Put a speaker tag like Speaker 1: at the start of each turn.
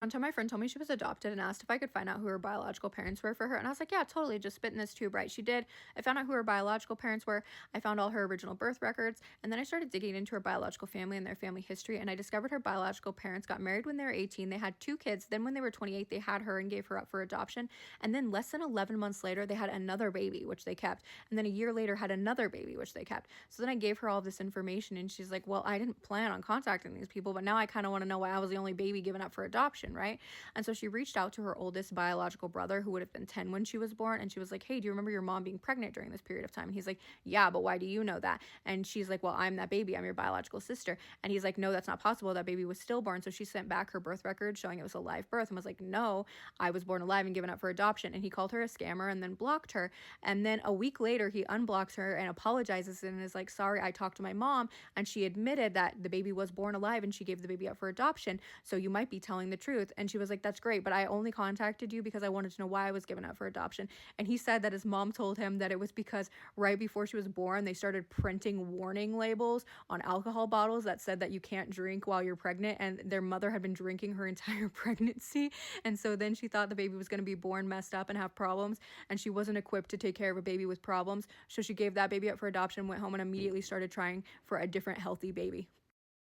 Speaker 1: One time my friend told me she was adopted and asked if I could find out who her biological parents were for her. And I was like, yeah, totally. Just spit in this tube, right? She did. I found out who her biological parents were. I found all her original birth records. And then I started digging into her biological family and their family history. And I discovered her biological parents got married when they were 18. They had 2 kids. Then when they were 28, they had her and gave her up for adoption. And then less than 11 months later, they had another baby, which they kept. And then a year later had another baby, which they kept. So then I gave her all this information and she's like, well, I didn't plan on contacting these people, but now I kind of want to know why I was the only baby given up for adoption, right? And so she reached out to her oldest biological brother, who would have been 10 when she was born. And she was like, hey, do you remember your mom being pregnant during this period of time? And he's like, yeah, but why do you know that? And she's like, well, I'm that baby. I'm your biological sister. And he's like, no, that's not possible. That baby was stillborn. So she sent back her birth record showing it was a live birth and was like, no, I was born alive and given up for adoption. And he called her a scammer and then blocked her. And then a week later, he unblocks her and apologizes and is like, sorry, I talked to my mom. And she admitted that the baby was born alive and she gave the baby up for adoption. So you might be telling the truth. And she was like, that's great, but I only contacted you because I wanted to know why I was given up for adoption. And he said that his mom told him that it was because right before she was born, they started printing warning labels on alcohol bottles that said that you can't drink while you're pregnant. And their mother had been drinking her entire pregnancy. And so then she thought the baby was going to be born messed up and have problems. And she wasn't equipped to take care of a baby with problems. So she gave that baby up for adoption, went home, and immediately started trying for a different healthy baby.